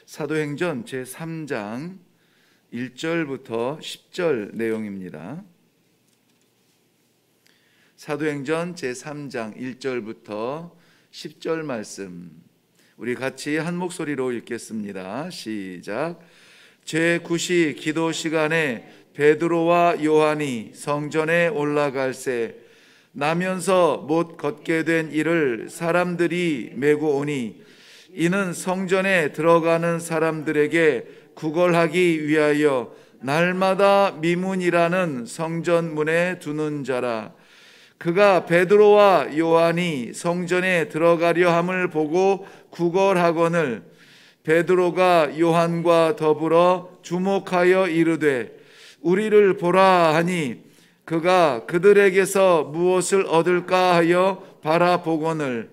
사도행전 제3장 1절부터 10절 내용입니다. 사도행전 제3장 1절부터 10절 말씀, 우리 같이 한 목소리로 읽겠습니다. 시작. 제9시 기도 시간에 베드로와 요한이 성전에 올라갈새 나면서 못 걷게 된 이를 사람들이 메고 오니 이는 성전에 들어가는 사람들에게 구걸하기 위하여 날마다 미문이라는 성전문에 두는 자라. 그가 베드로와 요한이 성전에 들어가려 함을 보고 구걸하거늘 베드로가 요한과 더불어 주목하여 이르되 우리를 보라 하니 그가 그들에게서 무엇을 얻을까 하여 바라보거늘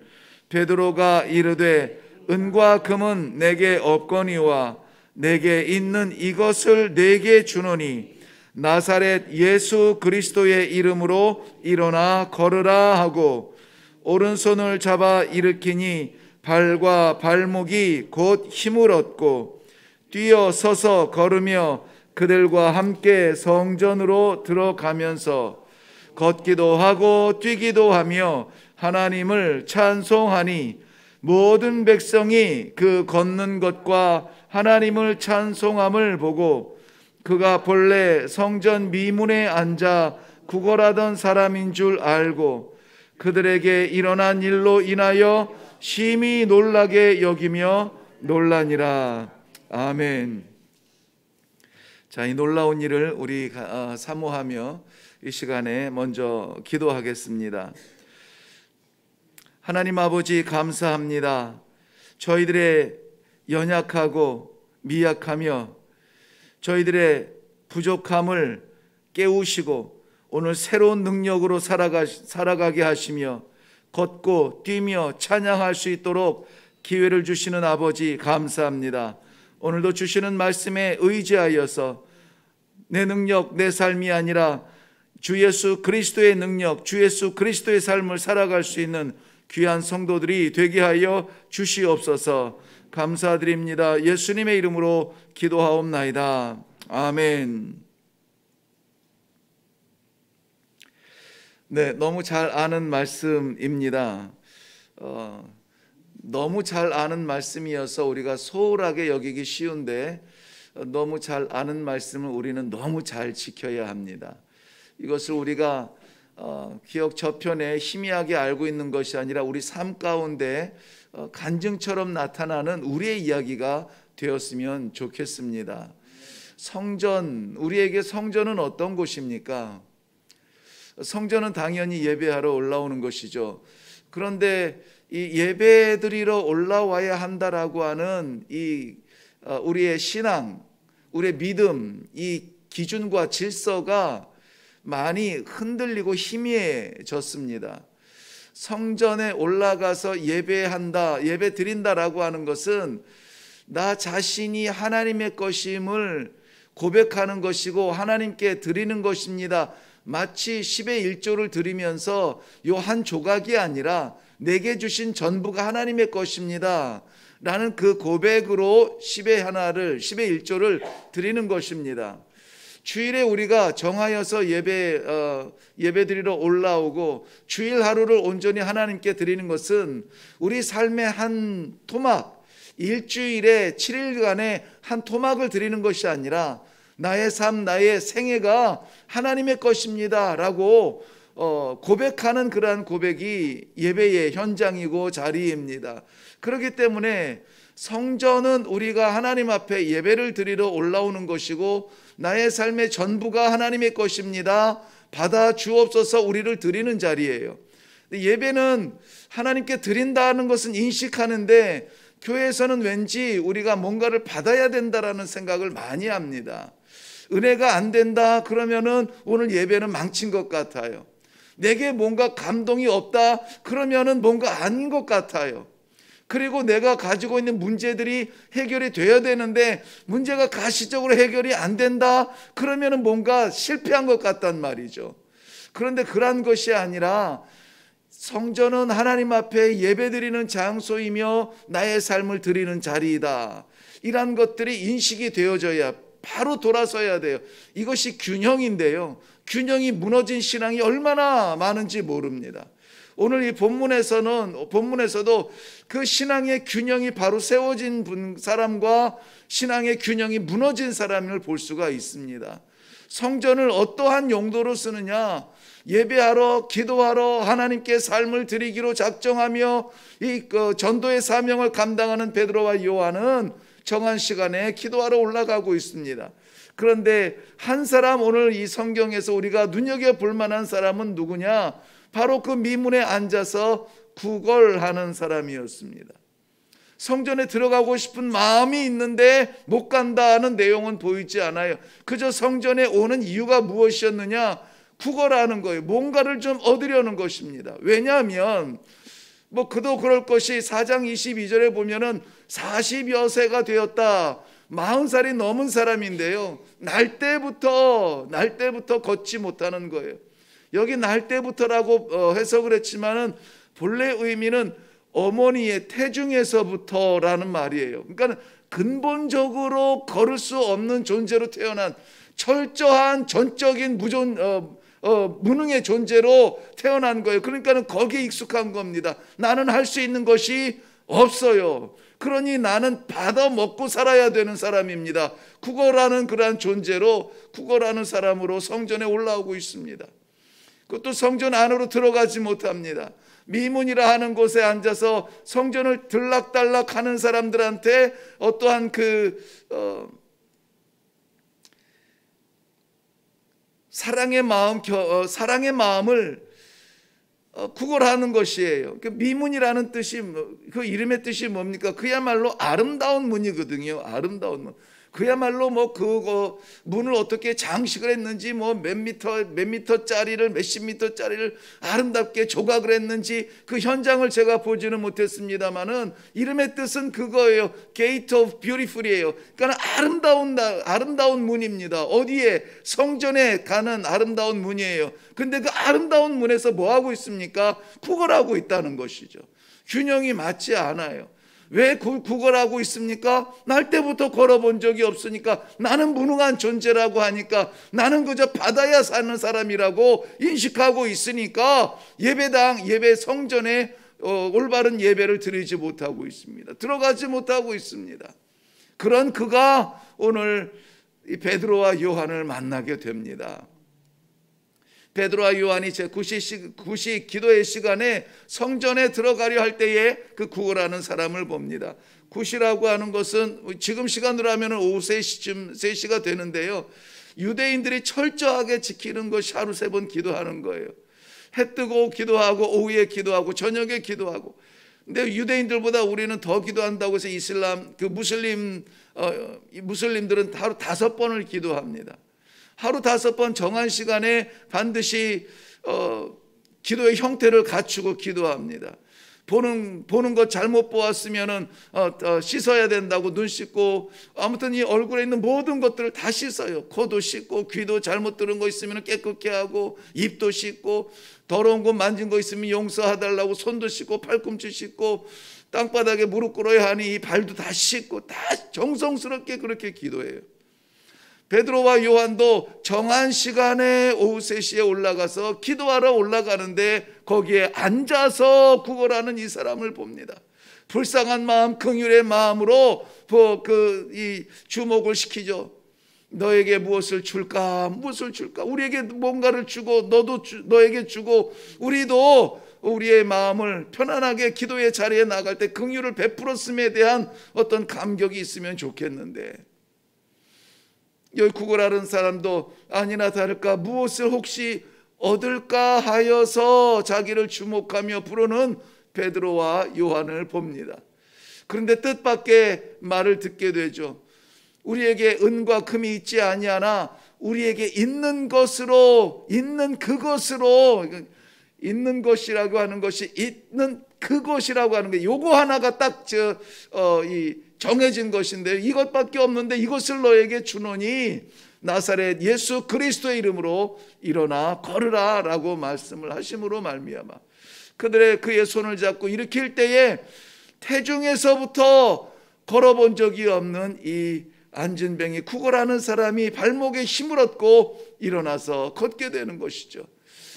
베드로가 이르되 은과 금은 내게 없거니와 내게 있는 이것을 내게 주노니 나사렛 예수 그리스도의 이름으로 일어나 걸으라 하고 오른손을 잡아 일으키니 발과 발목이 곧 힘을 얻고 뛰어 서서 걸으며 그들과 함께 성전으로 들어가면서 걷기도 하고 뛰기도 하며 하나님을 찬송하니 모든 백성이 그 걷는 것과 하나님을 찬송함을 보고 그가 본래 성전 미문에 앉아 구걸하던 사람인 줄 알고 그들에게 일어난 일로 인하여 심히 놀라게 여기며 놀라니라. 아멘. 자, 이 놀라운 일을 우리 사모하며 이 시간에 먼저 기도하겠습니다. 하나님 아버지, 감사합니다. 저희들의 연약하고 미약하며 저희들의 부족함을 깨우시고 오늘 새로운 능력으로 살아가게 하시며 걷고 뛰며 찬양할 수 있도록 기회를 주시는 아버지, 감사합니다. 오늘도 주시는 말씀에 의지하여서 내 능력, 내 삶이 아니라 주 예수 그리스도의 능력, 주 예수 그리스도의 삶을 살아갈 수 있는 귀한 성도들이 되게 하여 주시옵소서. 감사드립니다. 예수님의 이름으로 기도하옵나이다. 아멘. 네, 너무 잘 아는 말씀입니다. 너무 잘 아는 말씀이어서 우리가 소홀하게 여기기 쉬운데 너무 잘 아는 말씀을 우리는 너무 잘 지켜야 합니다. 이것을 우리가 기억 저편에 희미하게 알고 있는 것이 아니라 우리 삶 가운데 간증처럼 나타나는 우리의 이야기가 되었으면 좋겠습니다. 성전, 우리에게 성전은 어떤 곳입니까? 성전은 당연히 예배하러 올라오는 것이죠. 그런데 이 예배드리러 올라와야 한다라고 하는 우리의 신앙, 우리의 믿음, 이 기준과 질서가 많이 흔들리고 희미해졌습니다. 성전에 올라가서 예배한다, 예배 드린다라고 하는 것은 나 자신이 하나님의 것임을 고백하는 것이고 하나님께 드리는 것입니다. 마치 10의 1조를 드리면서 요 한 조각이 아니라 내게 주신 전부가 하나님의 것입니다 라는 그 고백으로 10의 1조를 드리는 것입니다. 주일에 우리가 정하여서 예배 드리러 올라오고 주일 하루를 온전히 하나님께 드리는 것은 우리 삶의 한 토막, 일주일에 7일간의 한 토막을 드리는 것이 아니라 나의 삶, 나의 생애가 하나님의 것입니다 라고 고백하는 그러한 고백이 예배의 현장이고 자리입니다. 그렇기 때문에 성전은 우리가 하나님 앞에 예배를 드리러 올라오는 것이고 나의 삶의 전부가 하나님의 것입니다, 받아 주옵소서 우리를 드리는 자리예요. 예배는 하나님께 드린다는 것은 인식하는데 교회에서는 왠지 우리가 뭔가를 받아야 된다라는 생각을 많이 합니다. 은혜가 안 된다 그러면은 오늘 예배는 망친 것 같아요. 내게 뭔가 감동이 없다 그러면은 뭔가 아닌 것 같아요. 그리고 내가 가지고 있는 문제들이 해결이 되어야 되는데 문제가 가시적으로 해결이 안 된다 그러면은 뭔가 실패한 것 같단 말이죠. 그런데 그런 것이 아니라 성전은 하나님 앞에 예배드리는 장소이며 나의 삶을 드리는 자리이다. 이런 것들이 인식이 되어져야 바로 돌아서야 돼요. 이것이 균형인데요, 균형이 무너진 신앙이 얼마나 많은지 모릅니다. 오늘 이 본문에서도 그 신앙의 균형이 바로 세워진 사람과 신앙의 균형이 무너진 사람을 볼 수가 있습니다. 성전을 어떠한 용도로 쓰느냐? 예배하러, 기도하러, 하나님께 삶을 드리기로 작정하며 이 전도의 사명을 감당하는 베드로와 요한은 정한 시간에 기도하러 올라가고 있습니다. 그런데 한 사람, 오늘 이 성경에서 우리가 눈여겨볼 만한 사람은 누구냐? 바로 그 미문에 앉아서 구걸하는 사람이었습니다. 성전에 들어가고 싶은 마음이 있는데 못 간다는 내용은 보이지 않아요. 그저 성전에 오는 이유가 무엇이었느냐? 구걸하는 거예요. 뭔가를 좀 얻으려는 것입니다. 왜냐하면 그도 그럴 것이 4장 22절에 보면은 40여 세가 되었다, 40살이 넘은 사람인데요, 날 때부터 걷지 못하는 거예요. 여기 날 때부터라고 해석을 했지만은 본래 의미는 어머니의 태중에서부터라는 말이에요. 그러니까 근본적으로 걸을 수 없는 존재로 태어난 철저한 전적인 무능의 존재로 태어난 거예요. 그러니까 거기에 익숙한 겁니다. 나는 할 수 있는 것이 없어요. 그러니 나는 받아 먹고 살아야 되는 사람입니다. 구걸하는 그러한 존재로, 구걸하는 사람으로 성전에 올라오고 있습니다. 그것도 성전 안으로 들어가지 못합니다. 미문이라 하는 곳에 앉아서 성전을 들락달락 하는 사람들한테 어떠한 사랑의 마음을 구걸하는 것이에요. 그 미문이라는 뜻이, 그 이름의 뜻이 뭡니까? 그야말로 아름다운 문이거든요. 아름다운 문. 그야말로 그거 문을 어떻게 장식을 했는지, 몇 미터짜리를, 몇십 미터짜리를 아름답게 조각을 했는지 그 현장을 제가 보지는 못했습니다만은 이름의 뜻은 그거예요. Gate of Beautiful이에요. 그러니까 아름다운 문입니다. 어디에? 성전에 가는 아름다운 문이에요. 근데 그 아름다운 문에서 뭐 하고 있습니까? 구걸하고 있다는 것이죠. 균형이 맞지 않아요. 왜 구걸하고 있습니까? 날 때부터 걸어본 적이 없으니까, 나는 무능한 존재라고 하니까, 나는 그저 받아야 사는 사람이라고 인식하고 있으니까 예배 성전에 올바른 예배를 드리지 못하고 있습니다. 들어가지 못하고 있습니다. 그런 그가 오늘 이 베드로와 요한을 만나게 됩니다. 베드로와 요한이 제9시 기도의 시간에 성전에 들어가려 할 때에 그 구걸하는 사람을 봅니다. 9시라고 하는 것은 지금 시간으로 하면 오후 3시가 되는데요, 유대인들이 철저하게 지키는 것이 하루 3번 기도하는 거예요. 해 뜨고 기도하고, 오후에 기도하고, 저녁에 기도하고. 근데 유대인들보다 우리는 더 기도한다고 해서 무슬림들은 하루 5번을 기도합니다. 하루 5번 정한 시간에 반드시 기도의 형태를 갖추고 기도합니다. 보는 것 잘못 보았으면은 씻어야 된다고 눈 씻고, 아무튼 이 얼굴에 있는 모든 것들을 다 씻어요. 코도 씻고, 귀도 잘못 들은 거 있으면 깨끗게 하고, 입도 씻고, 더러운 거 만진 거 있으면 용서해달라고 손도 씻고, 팔꿈치 씻고, 땅바닥에 무릎 꿇어야 하니 이 발도 다 씻고, 다 정성스럽게 그렇게 기도해요. 베드로와 요한도 정한 시간에 오후 3시에 올라가서 기도하러 올라가는데 거기에 앉아서 구걸하는 이 사람을 봅니다. 불쌍한 마음, 긍휼의 마음으로 이 주목을 시키죠. 너에게 무엇을 줄까? 우리에게 뭔가를 주고, 너도 너에게 주고, 우리도 우리의 마음을 편안하게 기도의 자리에 나갈 때 긍휼을 베풀었음에 대한 어떤 감격이 있으면 좋겠는데, 여기 구걸하는 사람도 아니나 다를까 무엇을 혹시 얻을까 하여서 자기를 주목하며 부르는 베드로와 요한을 봅니다. 그런데 뜻밖의 말을 듣게 되죠. 우리에게 은과 금이 있지 아니하나 우리에게 있는 것으로, 있는 것이라고 하는 것이, 있는 그것이라고 하는 게 요거 하나가 딱 정해진 것인데, 이것밖에 없는데 이것을 너에게 주노니 나사렛 예수 그리스도의 이름으로 일어나 걸으라 라고 말씀을 하심으로 말미암아 그의 손을 잡고 일으킬 때에 태중에서부터 걸어본 적이 없는 이 안진뱅이, 구걸하는 사람이 발목에 힘을 얻고 일어나서 걷게 되는 것이죠.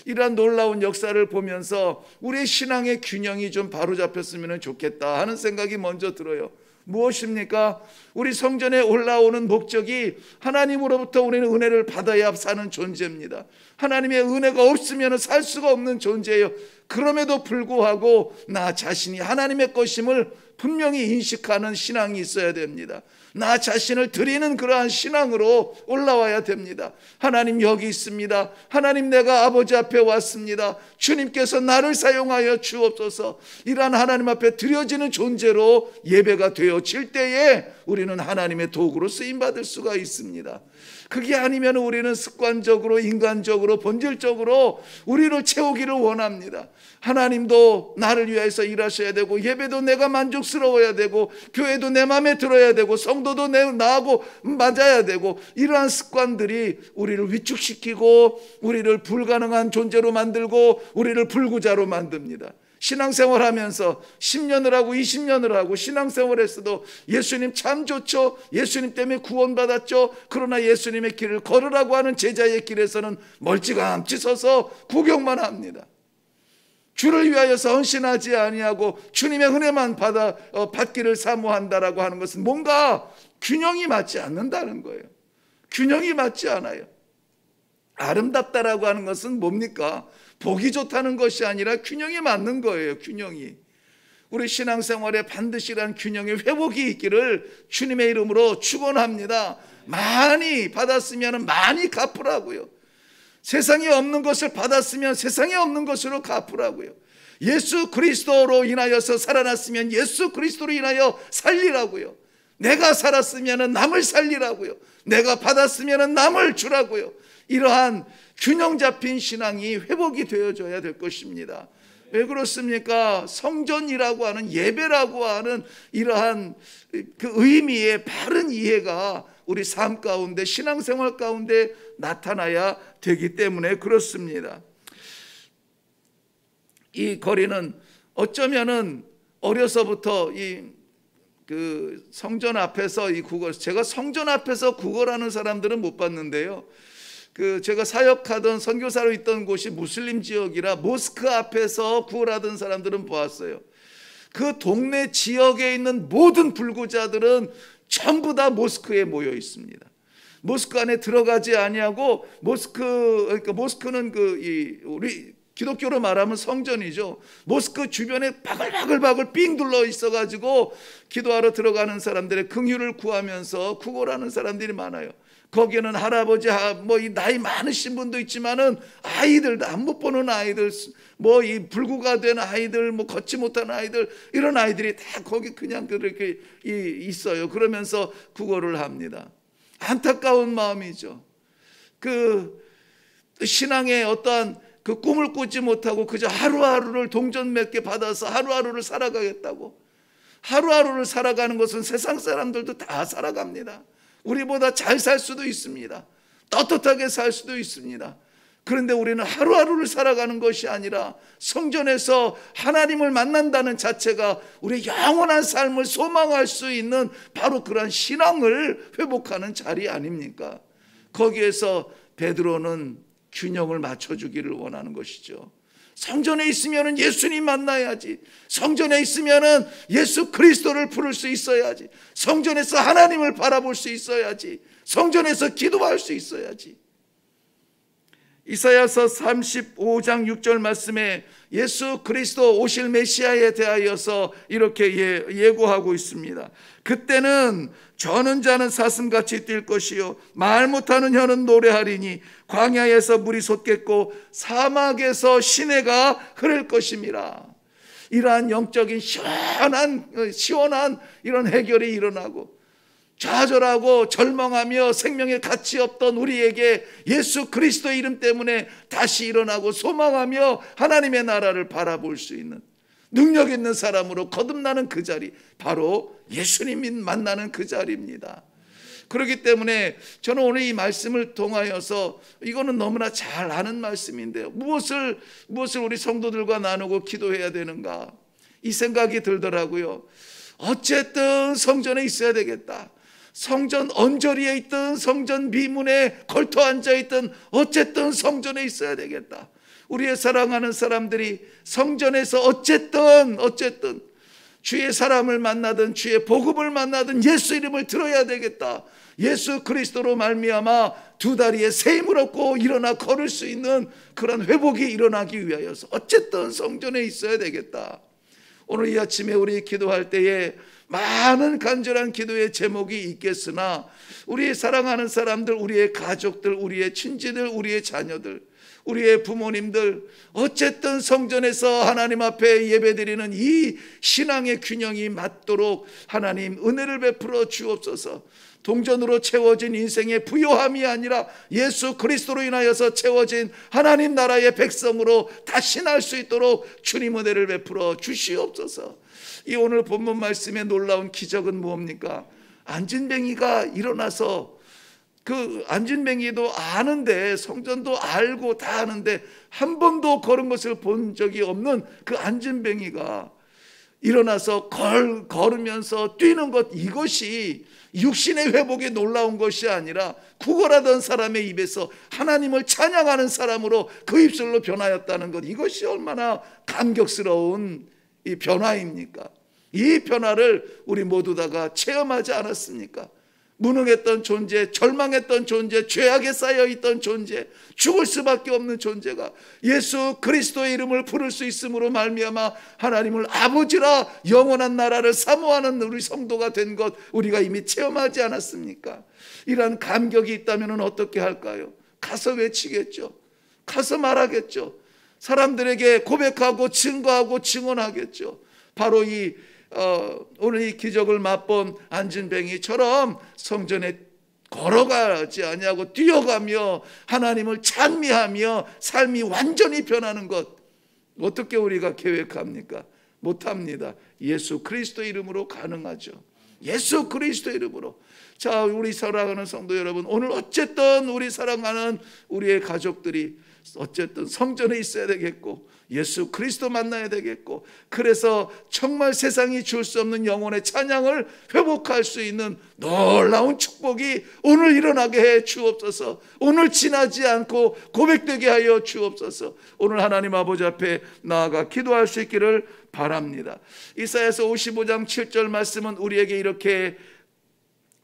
이러한 놀라운 역사를 보면서 우리의 신앙의 균형이 좀 바로잡혔으면 좋겠다 하는 생각이 먼저 들어요. 무엇입니까? 우리 성전에 올라오는 목적이 하나님으로부터 우리는 은혜를 받아야 사는 존재입니다. 하나님의 은혜가 없으면 살 수가 없는 존재예요. 그럼에도 불구하고 나 자신이 하나님의 것임을 분명히 인식하는 신앙이 있어야 됩니다. 나 자신을 드리는 그러한 신앙으로 올라와야 됩니다. 하나님 여기 있습니다. 하나님 내가 아버지 앞에 왔습니다. 주님께서 나를 사용하여 주옵소서. 이러한 하나님 앞에 드려지는 존재로 예배가 되어질 때에 우리는 하나님의 도구로 쓰임받을 수가 있습니다. 그게 아니면 우리는 습관적으로, 인간적으로, 본질적으로 우리를 채우기를 원합니다. 하나님도 나를 위해서 일하셔야 되고, 예배도 내가 만족스러워야 되고, 교회도 내 마음에 들어야 되고, 성도도 나하고 맞아야 되고, 이러한 습관들이 우리를 위축시키고 우리를 불가능한 존재로 만들고 우리를 불구자로 만듭니다. 신앙생활 하면서 10년을 하고 20년을 하고 신앙생활에서도 예수님 참 좋죠. 예수님 때문에 구원받았죠. 그러나 예수님의 길을 걸으라고 하는 제자의 길에서는 멀찌감치 서서 구경만 합니다. 주를 위하여서 헌신하지 아니하고 주님의 은혜만 받기를 사모한다라고 하는 것은 뭔가 균형이 맞지 않는다는 거예요. 균형이 맞지 않아요. 아름답다라고 하는 것은 뭡니까? 보기 좋다는 것이 아니라 균형이 맞는 거예요. 균형이. 우리 신앙생활에 반드시 이런 균형의 회복이 있기를 주님의 이름으로 축원합니다. 많이 받았으면 많이 갚으라고요. 세상에 없는 것을 받았으면 세상에 없는 것으로 갚으라고요. 예수 그리스도로 인하여서 살아났으면 예수 그리스도로 인하여 살리라고요. 내가 살았으면 남을 살리라고요. 내가 받았으면 남을 주라고요. 이러한 균형 잡힌 신앙이 회복이 되어져야 될 것입니다. 왜 그렇습니까? 성전이라고 하는, 예배라고 하는 이러한 그 의미의 바른 이해가 우리 삶 가운데, 신앙생활 가운데 나타나야 되기 때문에 그렇습니다. 이 거리는 어쩌면은 어려서부터 그 성전 앞에서 이 구걸, 제가 성전 앞에서 구걸하는 사람들은 못 봤는데요. 제가 사역하던 선교사로 있던 곳이 무슬림 지역이라 모스크 앞에서 구걸하던 사람들은 보았어요. 그 동네 지역에 있는 모든 불구자들은 전부 다 모스크에 모여 있습니다. 모스크 안에 들어가지 아니하고, 그러니까 모스크는 우리 기독교로 말하면 성전이죠. 모스크 주변에 바글바글 삥 둘러 있어가지고 기도하러 들어가는 사람들의 긍휼을 구하면서 구걸하는 사람들이 많아요. 거기에는 할아버지, 이 나이 많으신 분도 있지만은 아이들, 안 못 보는 아이들, 이 불구가 된 아이들, 걷지 못하는 아이들, 이런 아이들이 다 거기 그냥 그렇게 있어요. 그러면서 구걸을 합니다. 안타까운 마음이죠. 신앙의 어떠한 그 꿈을 꾸지 못하고 그저 하루하루를 동전 몇 개 받아서 하루하루를 살아가겠다고. 하루하루를 살아가는 것은 세상 사람들도 다 살아갑니다. 우리보다 잘 살 수도 있습니다. 떳떳하게 살 수도 있습니다. 그런데 우리는 하루하루를 살아가는 것이 아니라 성전에서 하나님을 만난다는 자체가 우리의 영원한 삶을 소망할 수 있는 바로 그런 신앙을 회복하는 자리 아닙니까? 거기에서 베드로는 균형을 맞춰주기를 원하는 것이죠. 성전에 있으면 예수님 만나야지. 성전에 있으면 예수 그리스도를 부를 수 있어야지. 성전에서 하나님을 바라볼 수 있어야지. 성전에서 기도할 수 있어야지. 이사야서 35장 6절 말씀에 예수 그리스도 오실 메시아에 대하여서 이렇게 예고하고 있습니다. 그때는 저는 자는 사슴같이 뛸 것이요 말 못하는 혀는 노래하리니 광야에서 물이 솟겠고 사막에서 시내가 흐를 것임이라. 이러한 영적인 시원한 이런 해결이 일어나고, 좌절하고 절망하며 생명의 가치 없던 우리에게 예수 그리스도 이름 때문에 다시 일어나고 소망하며 하나님의 나라를 바라볼 수 있는 능력 있는 사람으로 거듭나는 그 자리, 바로 예수님 만나는 그 자리입니다. 그렇기 때문에 저는 오늘 이 말씀을 통하여서, 이거는 너무나 잘 아는 말씀인데요, 무엇을 우리 성도들과 나누고 기도해야 되는가, 이 생각이 들더라고요. 어쨌든 성전에 있어야 되겠다. 성전 언저리에 있든 성전 미문에 걸터 앉아있든 어쨌든 성전에 있어야 되겠다. 우리의 사랑하는 사람들이 성전에서 어쨌든 주의 사람을 만나든 주의 복음을 만나든 예수 이름을 들어야 되겠다. 예수 그리스도로 말미암아 두 다리에 새 힘을 얻고 일어나 걸을 수 있는 그런 회복이 일어나기 위하여서 어쨌든 성전에 있어야 되겠다. 오늘 이 아침에 우리 기도할 때에 많은 간절한 기도의 제목이 있겠으나 우리 사랑하는 사람들, 우리의 가족들, 우리의 친지들, 우리의 자녀들, 우리의 부모님들 어쨌든 성전에서 하나님 앞에 예배드리는 이 신앙의 균형이 맞도록 하나님 은혜를 베풀어 주옵소서. 동전으로 채워진 인생의 부요함이 아니라 예수 그리스도로 인하여서 채워진 하나님 나라의 백성으로 다시 날 수 있도록 주님 은혜를 베풀어 주시옵소서. 이 오늘 본문 말씀의 놀라운 기적은 무엇입니까? 안진뱅이가 일어나서, 그 안진뱅이도 아는데, 성전도 알고 다 아는데 한 번도 걸은 것을 본 적이 없는 그 안진뱅이가 일어나서 걸으면서 뛰는 것, 이것이 육신의 회복에 놀라운 것이 아니라 구걸하던 사람의 입에서 하나님을 찬양하는 사람으로 그 입술로 변하였다는 것, 이것이 얼마나 감격스러운 이 변화입니까? 이 변화를 우리 모두 다가 체험하지 않았습니까? 무능했던 존재, 절망했던 존재, 죄악에 쌓여있던 존재, 죽을 수밖에 없는 존재가 예수 그리스도의 이름을 부를 수 있음으로 말미암아 하나님을 아버지라 영원한 나라를 사모하는 우리 성도가 된 것, 우리가 이미 체험하지 않았습니까? 이러한 감격이 있다면 어떻게 할까요? 가서 외치겠죠. 가서 말하겠죠. 사람들에게 고백하고 증거하고 증언하겠죠. 바로 오늘 이 기적을 맛본 안진뱅이처럼 성전에 걸어가지 아니하고 뛰어가며 하나님을 찬미하며 삶이 완전히 변하는 것, 어떻게 우리가 계획합니까? 못합니다. 예수 그리스도 이름으로 가능하죠. 예수 그리스도 이름으로. 자, 우리 사랑하는 성도 여러분, 오늘 어쨌든 우리 사랑하는 우리의 가족들이 어쨌든 성전에 있어야 되겠고 예수 그리스도 만나야 되겠고, 그래서 정말 세상이 줄 수 없는 영혼의 찬양을 회복할 수 있는 놀라운 축복이 오늘 일어나게 해 주옵소서. 오늘 지나지 않고 고백되게 하여 주옵소서. 오늘 하나님 아버지 앞에 나아가 기도할 수 있기를 바랍니다. 이사야서 55장 7절 말씀은 우리에게 이렇게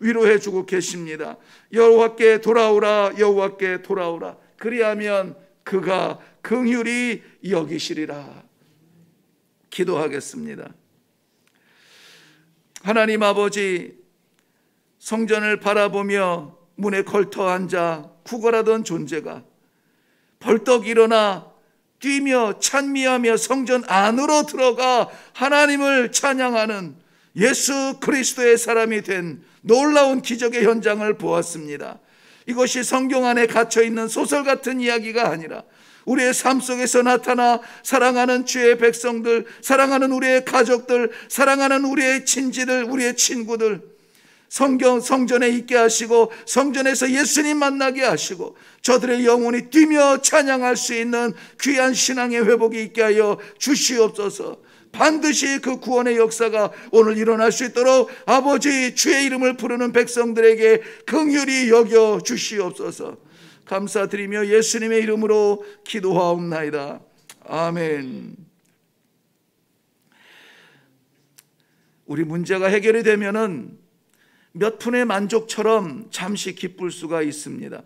위로해 주고 계십니다. 여호와께 돌아오라, 여호와께 돌아오라. 그리하면 그가 긍휼히 여기시리라. 기도하겠습니다. 하나님 아버지, 성전을 바라보며 문에 걸터 앉아 구걸하던 존재가 벌떡 일어나 뛰며 찬미하며 성전 안으로 들어가 하나님을 찬양하는 예수 그리스도의 사람이 된 놀라운 기적의 현장을 보았습니다. 이것이 성경 안에 갇혀있는 소설 같은 이야기가 아니라 우리의 삶 속에서 나타나 사랑하는 주의 백성들, 사랑하는 우리의 가족들, 사랑하는 우리의 친지들, 우리의 친구들, 성전에 있게 하시고 성전에서 예수님 만나게 하시고 저들의 영혼이 뛰며 찬양할 수 있는 귀한 신앙의 회복이 있게 하여 주시옵소서. 반드시 그 구원의 역사가 오늘 일어날 수 있도록 아버지 주의 이름을 부르는 백성들에게 긍휼히 여겨 주시옵소서. 감사드리며 예수님의 이름으로 기도하옵나이다. 아멘. 우리 문제가 해결이 되면은 몇 푼의 만족처럼 잠시 기쁠 수가 있습니다.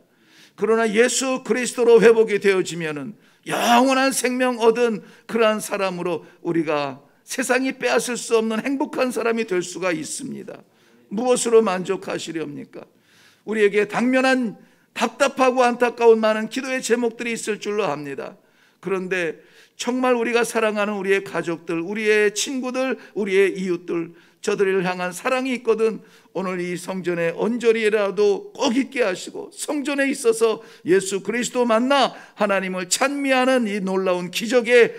그러나 예수 그리스도로 회복이 되어지면은 영원한 생명 얻은 그러한 사람으로 우리가 세상이 빼앗을 수 없는 행복한 사람이 될 수가 있습니다. 무엇으로 만족하시렵니까? 우리에게 당면한 답답하고 안타까운 많은 기도의 제목들이 있을 줄로 압니다. 그런데 정말 우리가 사랑하는 우리의 가족들, 우리의 친구들, 우리의 이웃들, 저들을 향한 사랑이 있거든 오늘 이 성전의 언저리에라도 꼭 있게 하시고 성전에 있어서 예수 그리스도 만나 하나님을 찬미하는 이 놀라운 기적의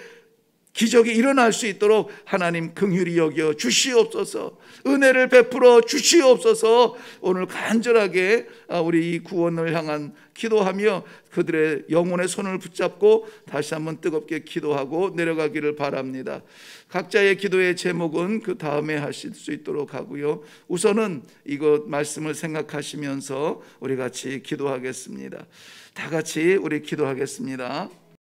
기적이 일어날 수 있도록 하나님 긍휼히 여겨 주시옵소서. 은혜를 베풀어 주시옵소서. 오늘 간절하게 우리 이 구원을 향한 기도하며 그들의 영혼의 손을 붙잡고 다시 한번 뜨겁게 기도하고 내려가기를 바랍니다. 각자의 기도의 제목은 그 다음에 하실 수 있도록 하고요. 우선은 이것 말씀을 생각하시면서 우리 같이 기도하겠습니다. 다 같이 우리 기도하겠습니다.